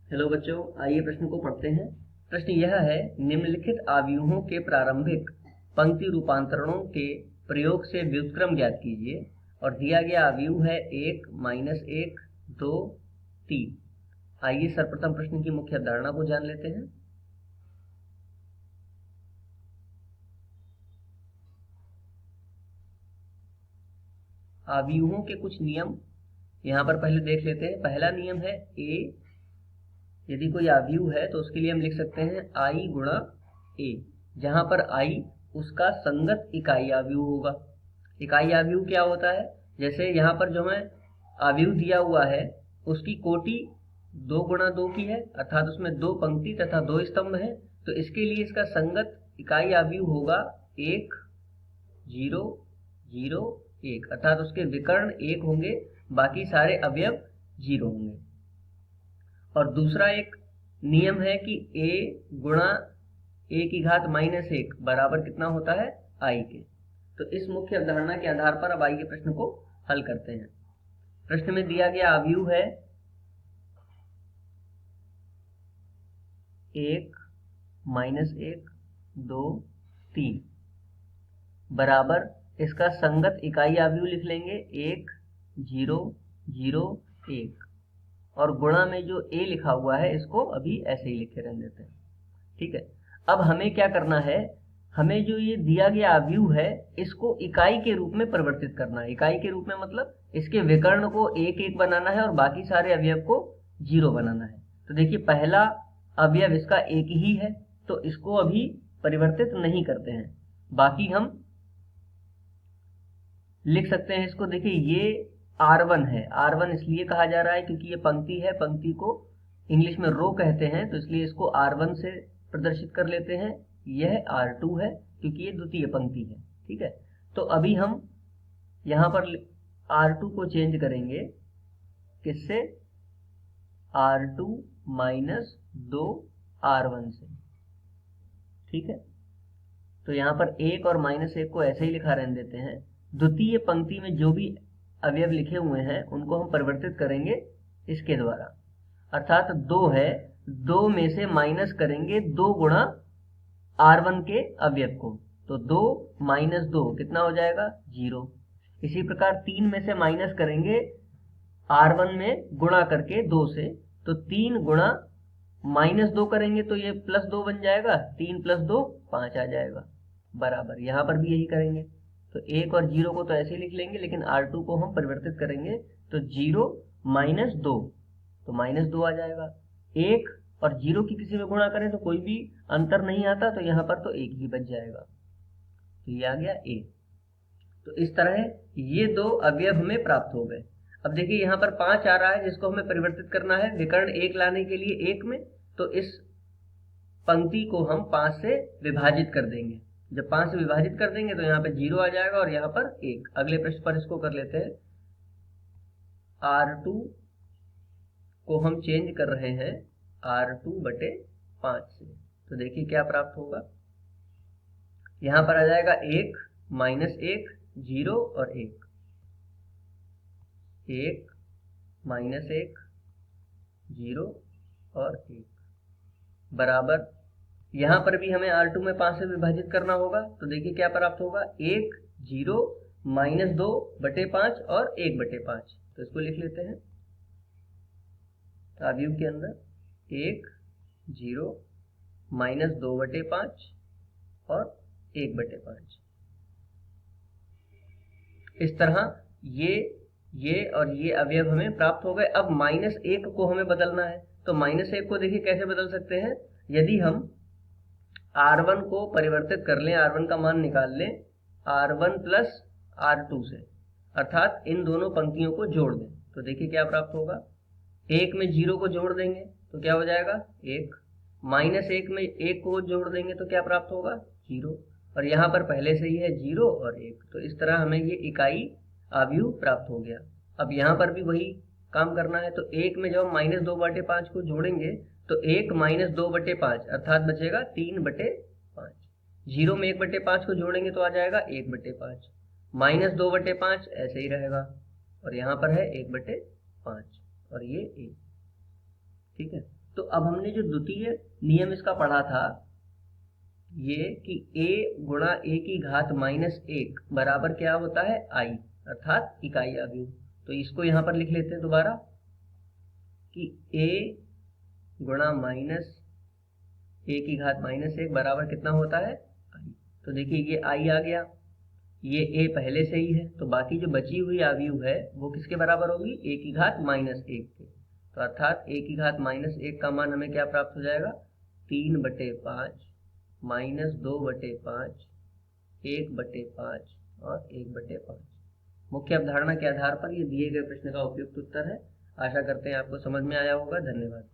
Hello बच्चों, आइए प्रश्न को पढ़ते हैं। प्रश्न यह है, निम्नलिखित आव्यूहों के प्रारंभिक पंक्ति रूपांतरणों के प्रयोग से व्युत्क्रम ज्ञात कीजिए। और दिया गया आव्यूह है 1, -1, 2, 3। आइए सर्वप्रथम प्रश्न की मुख्य अवधारणा को जान लेते हैं। आव्यूहों के कुछ नियम यहाँ पर पहले देख लेते हैं। पहला नियम है ए, यदि कोई आव्यूह है तो उसके लिए हम लिख सकते हैं I गुणा ए, जहां पर I उसका संगत इकाई आव्यूह होगा। इकाई आव्यूह क्या होता है? जैसे यहाँ पर जो हमें आव्यूह दिया हुआ है उसकी कोटि 2 गुणा 2 की है, अर्थात उसमें 2 पंक्ति तथा 2 स्तंभ है। तो इसके लिए इसका संगत इकाई आव्यूह होगा 1, 0, 0, 1, अर्थात उसके विकर्ण 1 होंगे, बाकी सारे अवयव 0 होंगे। और दूसरा एक नियम है कि a गुणा a की घात -1 बराबर कितना होता है? I के। तो इस मुख्य अवधारणा के आधार पर अब आइए प्रश्न को हल करते हैं। प्रश्न में दिया गया आव्यूह है 1, -1, 2, 3 बराबर इसका संगत इकाई आव्यूह लिख लेंगे 1, 0, 0, 1, और गुणा में जो a लिखा हुआ है इसको अभी ऐसे ही लिखे रहने देते हैं। ठीक है, अब हमें क्या करना है, हमें जो ये दिया गया आव्यूह है इसको इकाई के रूप में परिवर्तित करना है। इकाई के रूप में मतलब इसके विकर्ण को 1, 1 बनाना है और बाकी सारे अवयव को 0 बनाना है। तो देखिए, पहला अवयव इसका 1 ही है तो इसको अभी परिवर्तित नहीं करते हैं। बाकी हम लिख सकते हैं इसको। देखिए, ये R1 है। R1 इसलिए कहा जा रहा है क्योंकि ये पंक्ति है, पंक्ति को इंग्लिश में रो कहते हैं, तो इसलिए इसको R1 से प्रदर्शित कर लेते हैं। यह R2 है क्योंकि ये द्वितीय पंक्ति है। ठीक है, तो अभी हम यहाँ पर R2 को चेंज करेंगे किससे? R2 माइनस 2 R1 से। ठीक है, तो यहाँ पर 1 और -1 को ऐसे ही लिखा रहने देते हैं। द्वितीय पंक्ति में जो भी अवयव लिखे हुए हैं उनको हम परिवर्तित करेंगे इसके द्वारा, अर्थात 2 है, 2 में से माइनस करेंगे 2 गुणा R1 के अवयव को, तो 2 - 2 कितना हो जाएगा? 0। इसी प्रकार 3 में से माइनस करेंगे R1 में गुणा करके 2 से, तो 3 गुणा -2 करेंगे तो ये +2 बन जाएगा, 3 + 2 5 आ जाएगा बराबर। यहाँ पर भी यही करेंगे, तो 1 और 0 को तो ऐसे लिख लेंगे, लेकिन R2 को हम परिवर्तित करेंगे तो 0 - 2, तो -2 आ जाएगा। 1 और 0 की किसी में गुणा करें तो कोई भी अंतर नहीं आता, तो यहाँ पर तो 1 ही बच जाएगा, तो ये आ गया A। तो इस तरह ये 2 अवयव हमें प्राप्त हो गए। अब देखिए, यहाँ पर 5 आ रहा है जिसको हमें परिवर्तित करना है विकर्ण 1 लाने के लिए 1 में, तो इस पंक्ति को हम 5 से विभाजित कर देंगे। जब 5 से विभाजित कर देंगे तो यहाँ पे 0 आ जाएगा और यहाँ पर 1। अगले पृष्ठ पर इसको कर लेते हैं। R2 को हम चेंज कर रहे हैं R2/5 से, तो देखिए क्या प्राप्त होगा। यहाँ पर आ जाएगा 1, -1, 0 और 1, 1, -1, 0 और 1 बराबर। यहाँ पर भी हमें R2 में 5 से विभाजित करना होगा, तो देखिए क्या प्राप्त होगा। 1, 0, -2/5 और 1/5, तो इसको लिख लेते हैं आव्यूह के अंदर 1, 0, -2/5 और 1/5। इस तरह ये और ये अवयव हमें प्राप्त हो गए। अब -1 को हमें बदलना है, तो -1 को देखिए कैसे बदल सकते हैं। यदि हम R1 को परिवर्तित कर लें, R1 का मान निकाल लें R1 + R2 से, अर्थात इन दोनों पंक्तियों को जोड़ दें, तो देखिए क्या प्राप्त होगा। 1 में 0 को जोड़ देंगे तो क्या हो जाएगा? 1। -1 में 1 को जोड़ देंगे तो क्या प्राप्त होगा? 0। और यहाँ पर पहले से ही है 0 और 1, तो इस तरह हमें ये इकाई आव्यूह प्राप्त हो गया। अब यहाँ पर भी वही काम करना है, तो 1 में जब हम -2/5 को जोड़ेंगे तो 1 - 2/5 अर्थात बचेगा 3/5। 0 में 1/5 को जोड़ेंगे तो आ जाएगा 1/5, -2/5 ऐसे ही रहेगा, और यहाँ पर है 1/5 और ये 1। ठीक है, तो अब हमने जो द्वितीय नियम इसका पढ़ा था ये कि a गुणा a की घात -1 बराबर क्या होता है i, अर्थात इकाई आव्यूह। तो इसको यहाँ पर लिख लेते हैं दोबारा कि a गुणा a की घात -1 बराबर कितना होता है i। तो देखिए ये i आ गया, ये a पहले से ही है, तो बाकी जो बची हुई आव्यूह है वो किसके बराबर होगी, a की घात -1 के। तो अर्थात a की घात -1 का मान हमें क्या प्राप्त हो जाएगा, 3/5 -2/5 1/5 और 1/5। मुख्य अवधारणा के आधार पर ये दिए गए प्रश्न का उपयुक्त उत्तर है। आशा करते हैं आपको समझ में आया होगा। धन्यवाद।